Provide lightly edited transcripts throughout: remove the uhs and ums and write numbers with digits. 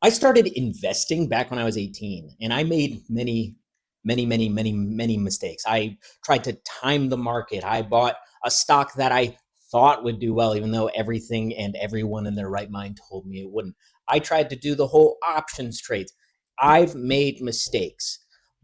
I started investing back when I was 18, and I made many mistakes. I tried to time the market. I bought a stock that I thought would do well, even though everything and everyone in their right mind told me it wouldn't. I tried to do the whole options trades. I've made mistakes,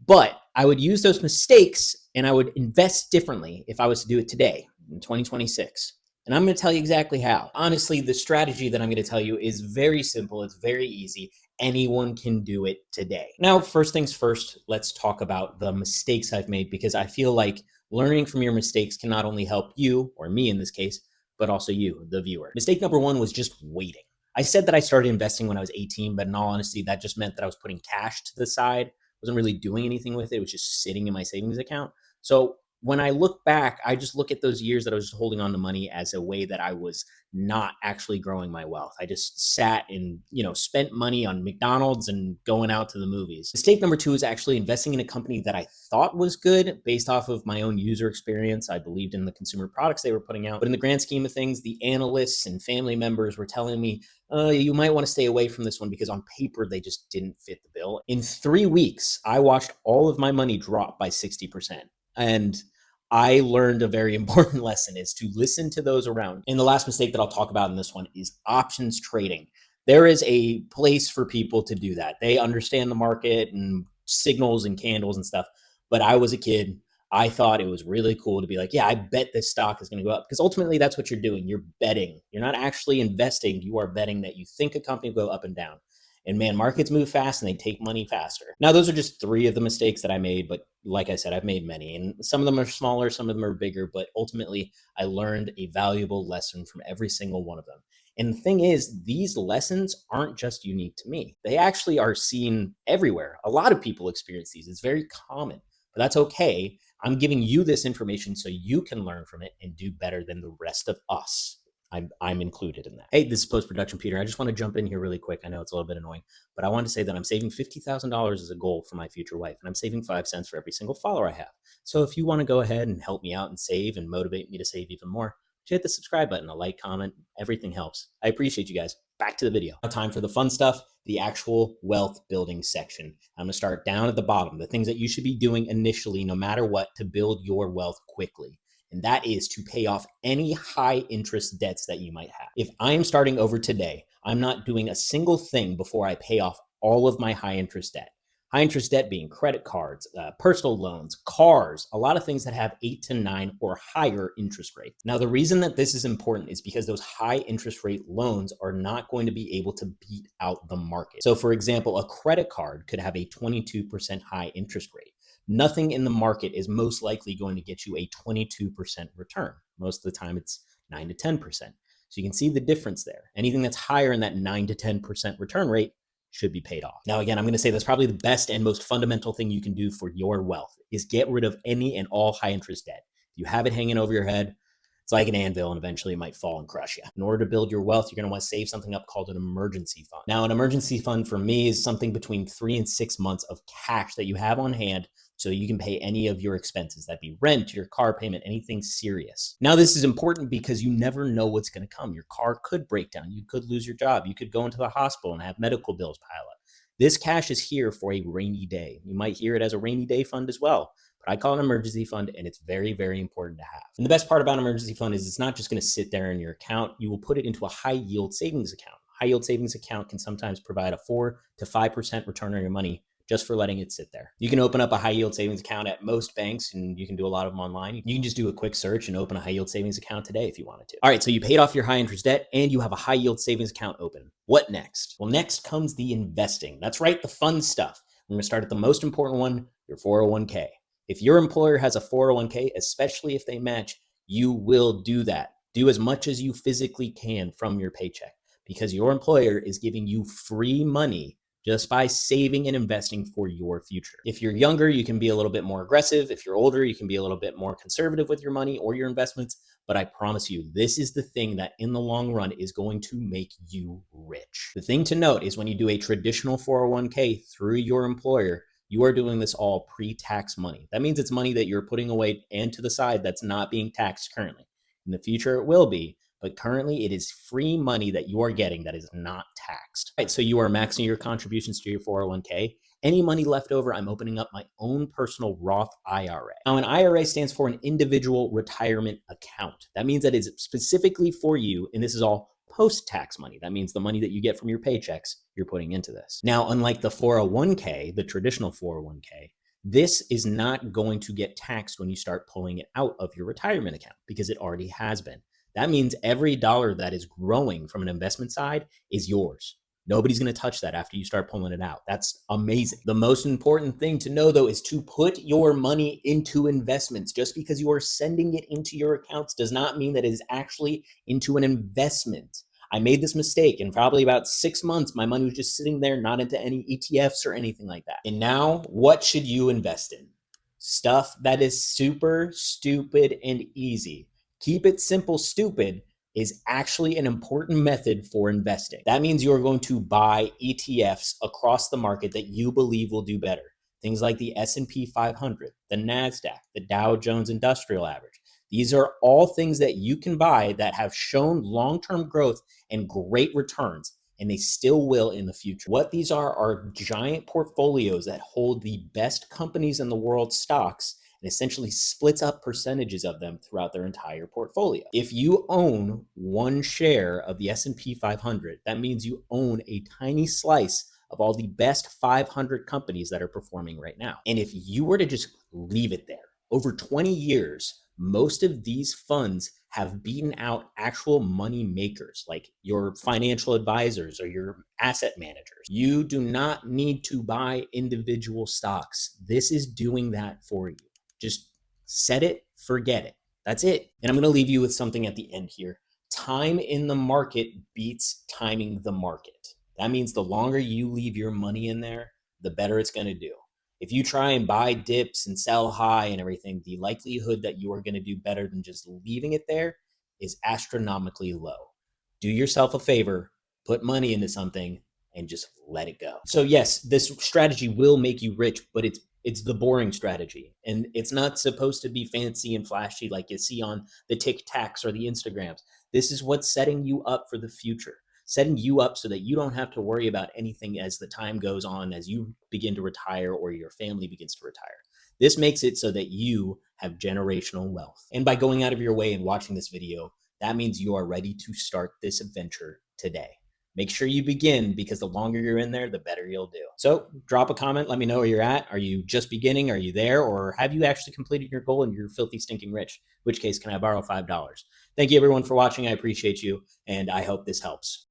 but I would use those mistakes and I would invest differently if I was to do it today in 2026. And I'm going to tell you exactly how. Honestly, the strategy that I'm going to tell you is very simple. It's very easy. Anyone can do it today. Now, first things first, let's talk about the mistakes I've made because I feel like learning from your mistakes can not only help you, or me in this case, but also you, the viewer. Mistake number one was just waiting. I said that I started investing when I was 18, but in all honesty, that just meant that I was putting cash to the side. I wasn't really doing anything with it. It was just sitting in my savings account. So when I look back, I just look at those years that I was just holding on to money as a way that I was not actually growing my wealth. I just sat and, spent money on McDonald's and going out to the movies. Mistake number two is actually investing in a company that I thought was good based off of my own user experience. I believed in the consumer products they were putting out. But in the grand scheme of things, the analysts and family members were telling me, you might want to stay away from this one because on paper, they just didn't fit the bill. In 3 weeks, I watched all of my money drop by 60%. And I learned a very important lesson is to listen to those around. And the last mistake that I'll talk about in this one is options trading. There is a place for people to do that. They understand the market and signals and candles and stuff. But I was a kid. I thought it was really cool to be like, yeah, I bet this stock is going to go up because ultimately that's what you're doing. You're betting. You're not actually investing. You are betting that you think a company will go up and down. And man, markets move fast and they take money faster. Now, those are just three of the mistakes that I made, but like I said, I've made many, and some of them are smaller, some of them are bigger, but ultimately, I learned a valuable lesson from every single one of them. And the thing is, these lessons aren't just unique to me. They actually are seen everywhere. A lot of people experience these. It's very common, but that's okay. I'm giving you this information so you can learn from it and do better than the rest of us. I'm included in that. Hey, this is post production Peter. I just want to jump in here really quick. I know it's a little bit annoying, but I want to say that I'm saving $50,000 as a goal for my future wife, and I'm saving 5 cents for every single follower I have. So if you want to go ahead and help me out and save and motivate me to save even more, just hit the subscribe button, a like, comment, everything helps. I appreciate you guys. Back to the video. Now time for the fun stuff, the actual wealth building section. I'm going to start down at the bottom, the things that you should be doing initially, no matter what, to build your wealth quickly. And that is to pay off any high interest debts that you might have. If I am starting over today, I'm not doing a single thing before I pay off all of my high interest debt. High interest debt being credit cards, personal loans, cars, a lot of things that have 8 to 9 or higher interest rates. Now, the reason that this is important is because those high interest rate loans are not going to be able to beat out the market. So, for example, a credit card could have a 22% high interest rate. Nothing in the market is most likely going to get you a 22% return. Most of the time, it's 9 to 10%. So you can see the difference there. Anything that's higher in that 9 to 10% return rate should be paid off. Now, again, I'm going to say that's probably the best and most fundamental thing you can do for your wealth is get rid of any and all high interest debt. If you have it hanging over your head, it's like an anvil and eventually it might fall and crush you. In order to build your wealth, you're going to want to save something up called an emergency fund. Now, an emergency fund for me is something between 3 and 6 months of cash that you have on hand so you can pay any of your expenses. That'd be rent, your car payment, anything serious. Now, this is important because you never know what's going to come. Your car could break down. You could lose your job. You could go into the hospital and have medical bills pile up. This cash is here for a rainy day. You might hear it as a rainy day fund as well. But I call it an emergency fund, and it's very, very important to have. And the best part about an emergency fund is it's not just going to sit there in your account. You will put it into a high yield savings account. High yield savings account can sometimes provide a 4 to 5% return on your money just for letting it sit there. You can open up a high yield savings account at most banks, and you can do a lot of them online. You can just do a quick search and open a high yield savings account today if you wanted to. All right, so you paid off your high interest debt and you have a high yield savings account open. What next? Well, next comes the investing. That's right, the fun stuff. We're going to start at the most important one, your 401k. If your employer has a 401k, especially if they match, you will do that. Do as much as you physically can from your paycheck because your employer is giving you free money just by saving and investing for your future. If you're younger, you can be a little bit more aggressive. If you're older, you can be a little bit more conservative with your money or your investments. But I promise you, this is the thing that in the long run is going to make you rich. The thing to note is when you do a traditional 401k through your employer, you are doing this all pre-tax money. That means it's money that you're putting away and to the side that's not being taxed currently. In the future, it will be, but currently it is free money that you are getting that is not taxed. Right, so you are maxing your contributions to your 401k. Any money left over, I'm opening up my own personal Roth IRA. Now, an IRA stands for an individual retirement account. That means that it's specifically for you, and this is all post-tax money. That means the money that you get from your paychecks, you're putting into this. Now, unlike the 401k, the traditional 401k, this is not going to get taxed when you start pulling it out of your retirement account because it already has been. That means every dollar that is growing from an investment side is yours. Nobody's going to touch that after you start pulling it out. That's amazing. The most important thing to know, though, is to put your money into investments. Just because you are sending it into your accounts does not mean that it is actually into an investment. I made this mistake, and probably about 6 months, my money was just sitting there, not into any ETFs or anything like that. And now, what should you invest in? Stuff that is super stupid and easy. Keep it simple, stupid is actually an important method for investing. That means you are going to buy ETFs across the market that you believe will do better. Things like the S&P 500, the NASDAQ, the Dow Jones Industrial Average. These are all things that you can buy that have shown long-term growth and great returns, and they still will in the future. What these are giant portfolios that hold the best companies in the world's stocks and essentially splits up percentages of them throughout their entire portfolio. If you own one share of the S&P 500, that means you own a tiny slice of all the best 500 companies that are performing right now. And if you were to just leave it there, over 20 years, most of these funds have beaten out actual money makers like your financial advisors or your asset managers. You do not need to buy individual stocks. This is doing that for you. Just set it, forget it. That's it. And I'm going to leave you with something at the end here. Time in the market beats timing the market. That means the longer you leave your money in there, the better it's going to do. If you try and buy dips and sell high and everything, the likelihood that you are going to do better than just leaving it there is astronomically low. Do yourself a favor, put money into something, and just let it go. So yes, this strategy will make you rich, but it's the boring strategy. And it's not supposed to be fancy and flashy like you see on the TikToks or the Instagrams. This is what's setting you up for the future, setting you up so that you don't have to worry about anything as the time goes on, as you begin to retire or your family begins to retire. This makes it so that you have generational wealth. And by going out of your way and watching this video, that means you are ready to start this adventure today. Make sure you begin, because the longer you're in there, the better you'll do. So drop a comment. Let me know where you're at. Are you just beginning? Are you there? Or have you actually completed your goal and you're filthy stinking rich? In which case, can I borrow $5? Thank you everyone for watching. I appreciate you, and I hope this helps.